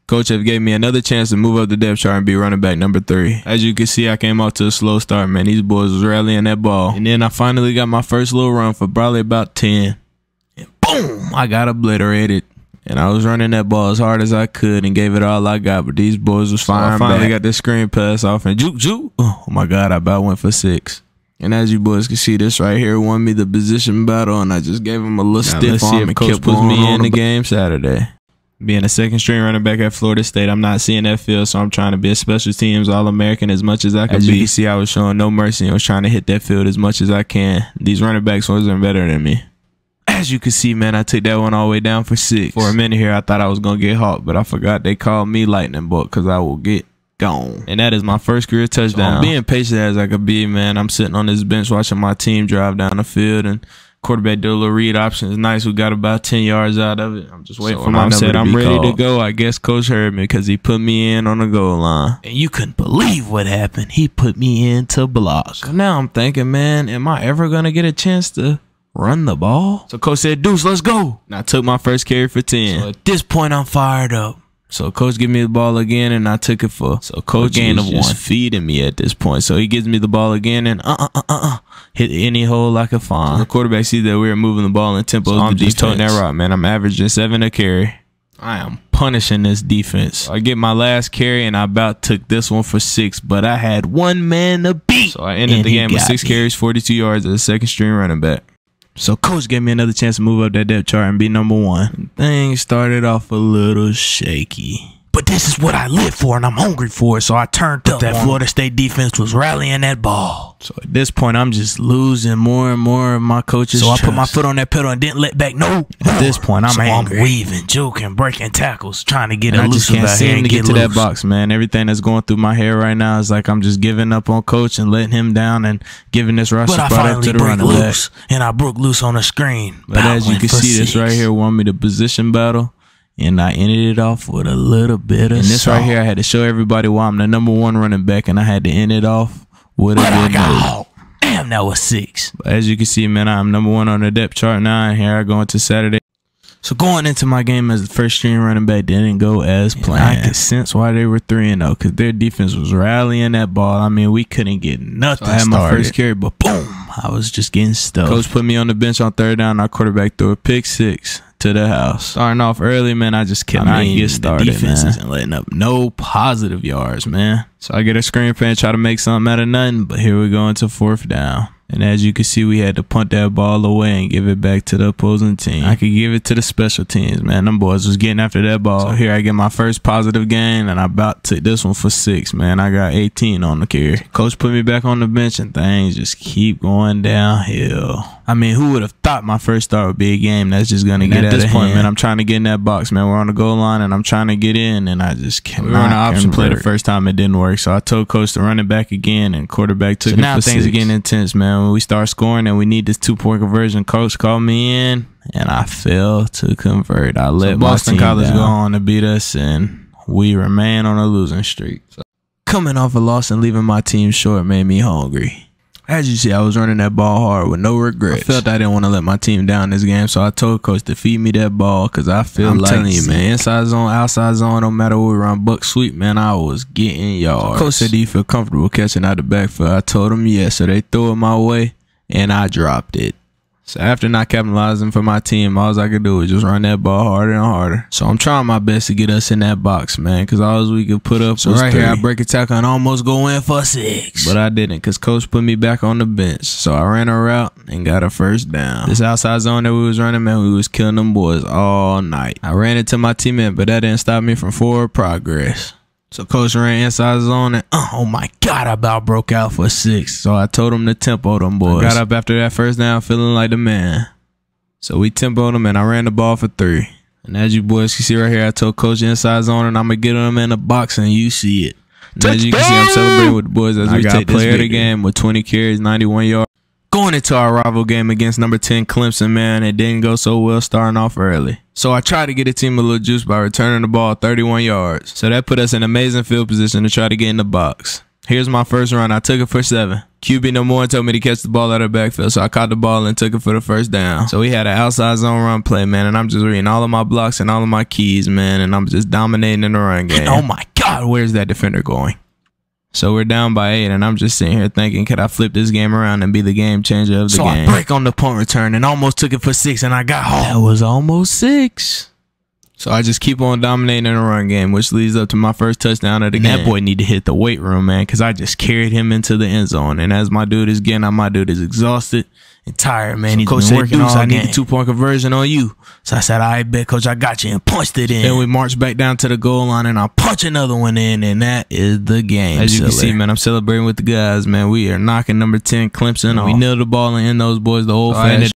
Coach have gave me another chance to move up the depth chart and be running back number 3. As you can see, I came off to a slow start, man. These boys was rallying that ball. And then I finally got my first little run for probably about 10. And boom, I got obliterated. And I was running that ball as hard as I could and gave it all I got, but these boys was firing back. I finally got this screen pass off and juke. Oh my God, I about went for 6. And as you boys can see, this right here won me the position battle, and I just gave him a little stiff arm and kept puts me in the game Saturday. Being a second string running back at Florida State, I'm not seeing that field, so I'm trying to be a special teams All-American as much as I can be. As you can see, I was showing no mercy. I was trying to hit that field as much as I can. These running backs wasn't better than me. As you can see, man, I took that one all the way down for 6. For a minute here, I thought I was going to get hawked, but I forgot they called me lightning bolt because I will get gone. And that is my first career touchdown. So I'm being patient as I could be, man. I'm sitting on this bench watching my team drive down the field, and quarterback did a little read option. It's nice. We got about 10 yards out of it. I'm just waiting for my number to be called. I'm ready to go. I guess Coach heard me because he put me in on the goal line. And you couldn't believe what happened. He put me in to block. So now I'm thinking, man, am I ever going to get a chance to run the ball? So Coach said, Deuce, let's go. And I took my first carry for 10. So at this point, I'm fired up. So Coach gave me the ball again, and I took it for. So Coach was just feeding me at this point. So he gives me the ball again, and hit any hole I could find. So the quarterback sees that we were moving the ball in tempo. So I'm just toting that rock, man. I'm averaging 7 a carry. I am punishing this defense. So I get my last carry, and I about took this one for 6, but I had one man to beat. So I ended the game with 6 carries, 42 yards as a second string running back. So Coach gave me another chance to move up that depth chart and be number 1. Things started off a little shaky. But this is what I live for, and I'm hungry for it, so I turned up. That Florida State defense was rallying that ball. So at this point, I'm just losing more and more of my coach's trust. I put my foot on that pedal and didn't let back no more. At this point, I'm angry. I'm weaving, joking, breaking tackles, trying to get it loose. I just can't seem to get to that box, man. Everything that's going through my head right now is like I'm just giving up on Coach and letting him down and giving this roster spot up to the running back. And I broke loose on the screen. But as you can see, this right here won me the position battle. And I ended it off with a little bit of this right here. I had to show everybody why I'm the number 1 running back, and I had to end it off with a good note. Damn, that was 6. But as you can see, man, I'm number 1 on the depth chart now, and here I go into Saturday. So going into my game as the first string running back didn't go as planned. I could sense why they were 3-0 because their defense was rallying that ball. I mean, we couldn't get nothing. So I had my first carry, but boom, I was just getting stuck. Coach put me on the bench on 3rd down. Our quarterback threw a pick 6 to the house. Starting off early, man, I just cannot get started, the defense isn't letting up no positive yards, man. So I get a screen play and try to make something out of nothing, but here we go into 4th down. And as you can see, we had to punt that ball away and give it back to the opposing team. I could give it to the special teams, man. Them boys was getting after that ball. So here I get my first positive gain, and I about took this one for 6, man. I got 18 on the carry. Coach put me back on the bench, and things just keep going downhill. I mean, who would have thought my first start would be a game that's just going to get out of hand? Man, I'm trying to get in that box, man. We're on the goal line, and I'm trying to get in, and I just cannot. We were on the option play the first time. It didn't work, so I told Coach to run it back again, and quarterback took it for 6. Now things are getting intense, man. When we start scoring and we need this 2-point conversion, Coach called me in, and I failed to convert. I let Boston College go on to beat us, and we remain on a losing streak. So coming off a loss and leaving my team short made me hungry. As you see, I was running that ball hard with no regrets. I felt I didn't want to let my team down this game, so I told Coach to feed me that ball because I feel like, I'm telling you, man, inside zone, outside zone, no matter what we run, buck sweep, man, I was getting yards. So Coach said, do you feel comfortable catching out the backfield? I told him yes, so they threw it my way, and I dropped it. So after not capitalizing for my team, all I could do was just run that ball harder and harder. So I'm trying my best to get us in that box, man, because all we could put up was right 3. Here, I break a tackle and almost go in for 6. But I didn't because Coach put me back on the bench. So I ran a route and got a first down. This outside zone that we was running, man, we was killing them boys all night. I ran into my teammate, but that didn't stop me from forward progress. So Coach ran inside zone, and oh my God, I about broke out for 6. So I told him to tempo them boys. I got up after that first down feeling like the man. So we tempoed them, and I ran the ball for 3. And as you boys can see right here, I told Coach inside zone, and I'm going to get them in the box, and you see it. And as you can see, I'm celebrating with the boys as we take player of the game with 20 carries, 91 yards. Going into our rival game against number 10 Clemson, man, it didn't go so well starting off early. So I tried to get the team a little juice by returning the ball 31 yards. So that put us in amazing field position to try to get in the box. Here's my first run. I took it for 7. QB number 1 told me to catch the ball out of the backfield, so I caught the ball and took it for the first down. So we had an outside zone run play, man, and I'm just reading all of my blocks and all of my keys, man, and I'm just dominating in the run game. Oh my God, where's that defender going? So we're down by 8, and I'm just sitting here thinking, could I flip this game around and be the game changer of the game? So I break on the punt return and almost took it for 6, and I got home. That was almost 6. So I just keep on dominating in the run game, which leads up to my first touchdown of the game. That boy need to hit the weight room, man, because I just carried him into the end zone. And as my dude is getting out, my dude is exhausted and tired, man. So he's Coach been working all game. I need a 2-point conversion on you. So I said, all right, bet, Coach, I got you, and punched it in. Then we marched back down to the goal line, and I punch another one in, and that is the game. As you can see, man, I'm celebrating with the guys, man. We are knocking number 10 Clemson. We nailed the ball and in those boys the whole fast.